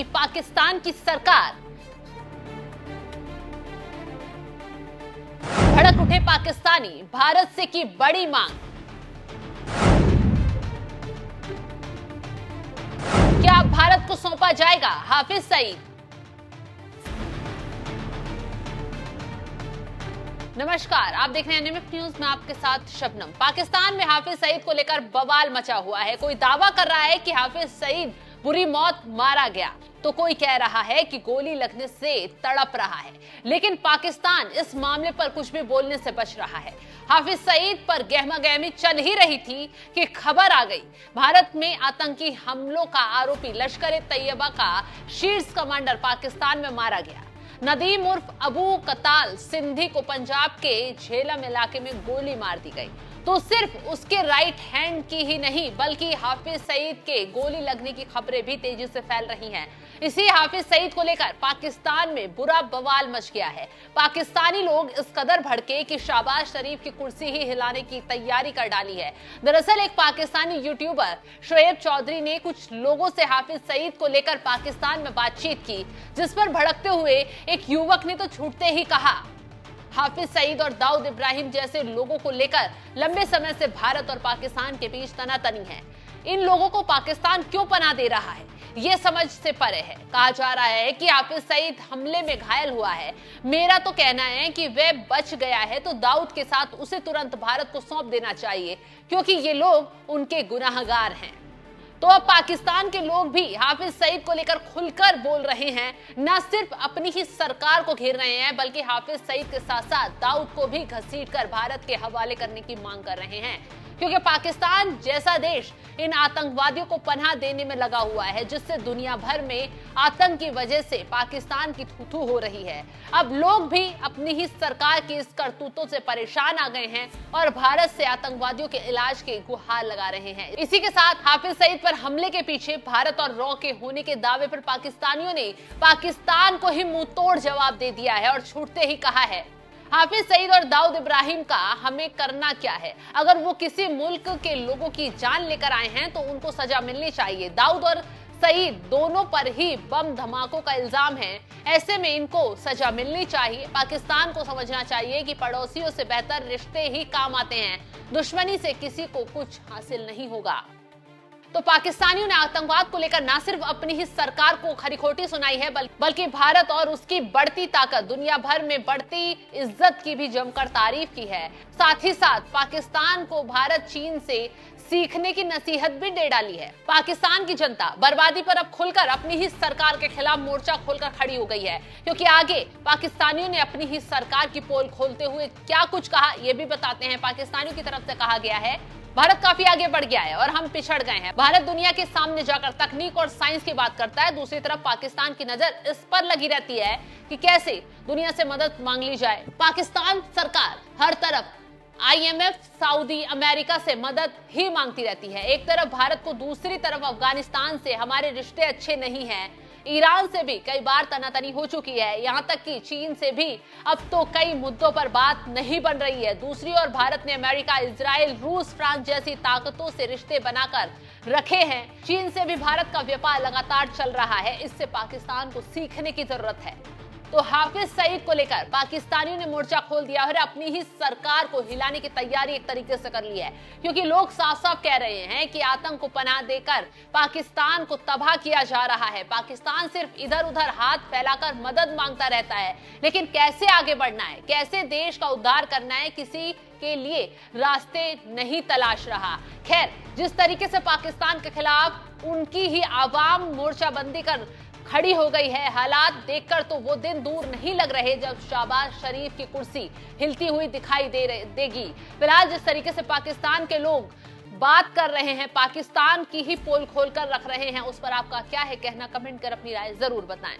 की पाकिस्तान की सरकार। भड़क उठे पाकिस्तानी, भारत से की बड़ी मांग। क्या भारत को सौंपा जाएगा हाफिज सईद? नमस्कार, आप देख रहे हैं एनएमएफ न्यूज में आपके साथ शबनम। पाकिस्तान में हाफिज सईद को लेकर बवाल मचा हुआ है। कोई दावा कर रहा है कि हाफिज सईद बुरी मौत मारा गया, तो कोई कह रहा है कि गोली लगने से तड़प रहा है। लेकिन पाकिस्तान इस मामले पर कुछ भी बोलने से बच रहा है। हाफिज सईद पर गहमागहमी चल ही रही थी कि खबर आ गई, भारत में आतंकी हमलों का आरोपी लश्कर-ए-तैयबा का शीर्ष कमांडर पाकिस्तान में मारा गया। नदीम उर्फ अबू कताल सिंधी को पंजाब के झेलम इलाके में गोली मार दी गई। तो सिर्फ उसके राइट हैंड की ही नहीं, बल्कि हाफिज सईद के गोली लगने की खबरें भी तेजी से फैल रही हैं। इसी हाफिज सईद को लेकर पाकिस्तान में बुरा बवाल मच गया है। पाकिस्तानी लोग इस कदर भड़के कि शहबाज शरीफ की कुर्सी ही हिलाने की तैयारी कर डाली है। दरअसल एक पाकिस्तानी यूट्यूबर शोएब चौधरी ने कुछ लोगों से हाफिज सईद को लेकर पाकिस्तान में बातचीत की, जिस पर भड़कते हुए एक युवक ने तो छूटते ही कहा, हाफिज सईद और दाऊद इब्राहिम जैसे लोगों को लेकर लंबे समय से भारत और पाकिस्तान के बीच तनातनी है। इन लोगों को पाकिस्तान क्यों पनाह दे रहा है, ये समझ से परे है। कहा जा रहा है कि हाफिज सईद हमले में घायल हुआ है। मेरा तो कहना है कि वह बच गया है तो दाऊद के साथ उसे तुरंत भारत को सौंप देना चाहिए, क्योंकि ये लोग उनके गुनाहगार हैं। तो अब पाकिस्तान के लोग भी हाफिज सईद को लेकर खुलकर बोल रहे हैं। न सिर्फ अपनी ही सरकार को घेर रहे हैं, बल्कि हाफिज सईद के साथ साथ दाऊद को भी घसीटकर भारत के हवाले करने की मांग कर रहे हैं, क्योंकि पाकिस्तान जैसा देश इन आतंकवादियों को पनाह देने में लगा हुआ है, जिससे दुनिया भर में आतंक की वजह से पाकिस्तान की थू-थू हो रही है। अब लोग भी अपनी ही सरकार की इस करतूतों से परेशान आ गए हैं और भारत से आतंकवादियों के इलाज के गुहार लगा रहे हैं। इसी के साथ हाफिज सईद पर हमले के पीछे भारत और रॉ के होने के दावे पर पाकिस्तानियों ने पाकिस्तान को ही मुंह तोड़ जवाब दे दिया है और छूटते ही कहा है, हाफिज सईद और दाऊद इब्राहिम का हमें करना क्या है? अगर वो किसी मुल्क के लोगों की जान लेकर आए हैं तो उनको सजा मिलनी चाहिए। दाऊद और सईद दोनों पर ही बम धमाकों का इल्जाम है, ऐसे में इनको सजा मिलनी चाहिए। पाकिस्तान को समझना चाहिए कि पड़ोसियों से बेहतर रिश्ते ही काम आते हैं, दुश्मनी से किसी को कुछ हासिल नहीं होगा। तो पाकिस्तानियों ने आतंकवाद को लेकर न सिर्फ अपनी ही सरकार को खरी खोटी सुनाई है, बल्कि भारत और उसकी बढ़ती ताकत, दुनिया भर में बढ़ती इज्जत की भी जमकर तारीफ की है। साथ ही साथ पाकिस्तान को भारत चीन से सीखने की नसीहत भी दे डाली है। पाकिस्तान की जनता बर्बादी पर अब खुलकर अपनी ही सरकार के खिलाफ मोर्चा खोलकर खड़ी हो गई है, क्योंकि आगे पाकिस्तानियों ने अपनी ही सरकार की पोल खोलते हुए क्या कुछ कहा, ये भी बताते हैं। पाकिस्तानियों की तरफ से कहा गया है, भारत काफी आगे बढ़ गया है और हम पिछड़ गए हैं। भारत दुनिया के सामने जाकर तकनीक और साइंस की बात करता है, दूसरी तरफ पाकिस्तान की नजर इस पर लगी रहती है कि कैसे दुनिया से मदद मांग ली जाए। पाकिस्तान सरकार हर तरफ IMF, सऊदी, अमेरिका से मदद ही मांगती रहती है। एक तरफ भारत को, दूसरी तरफ अफगानिस्तान से हमारे रिश्ते अच्छे नहीं हैं। ईरान से भी कई बार तनातनी हो चुकी है, यहाँ तक कि चीन से भी अब तो कई मुद्दों पर बात नहीं बन रही है। दूसरी ओर भारत ने अमेरिका, इजराइल, रूस, फ्रांस जैसी ताकतों से रिश्ते बनाकर रखे हैं। चीन से भी भारत का व्यापार लगातार चल रहा है, इससे पाकिस्तान को सीखने की जरूरत है। तो हाफिज सईद को लेकर पाकिस्तानियों ने मोर्चा खोल दिया और अपनी ही सरकार को हिलाने की तैयारी एक तरीके से कर ली है, क्योंकि लोग साफ साफ कह रहे हैं कि आतंक को पनाह देकर पाकिस्तान को तबाह किया जा रहा है। पाकिस्तान सिर्फ इधर उधर हाथ फैलाकर मदद मांगता रहता है, लेकिन कैसे आगे बढ़ना है, कैसे देश का उद्धार करना है, किसी के लिए रास्ते नहीं तलाश रहा। खैर, जिस तरीके से पाकिस्तान के खिलाफ उनकी ही आवाम मोर्चाबंदी कर खड़ी हो गई है, हालात देखकर तो वो दिन दूर नहीं लग रहे जब शहबाज शरीफ की कुर्सी हिलती हुई दिखाई देगी। फिलहाल जिस तरीके से पाकिस्तान के लोग बात कर रहे हैं, पाकिस्तान की ही पोल खोलकर रख रहे हैं, उस पर आपका क्या है कहना? कमेंट कर अपनी राय जरूर बताएं।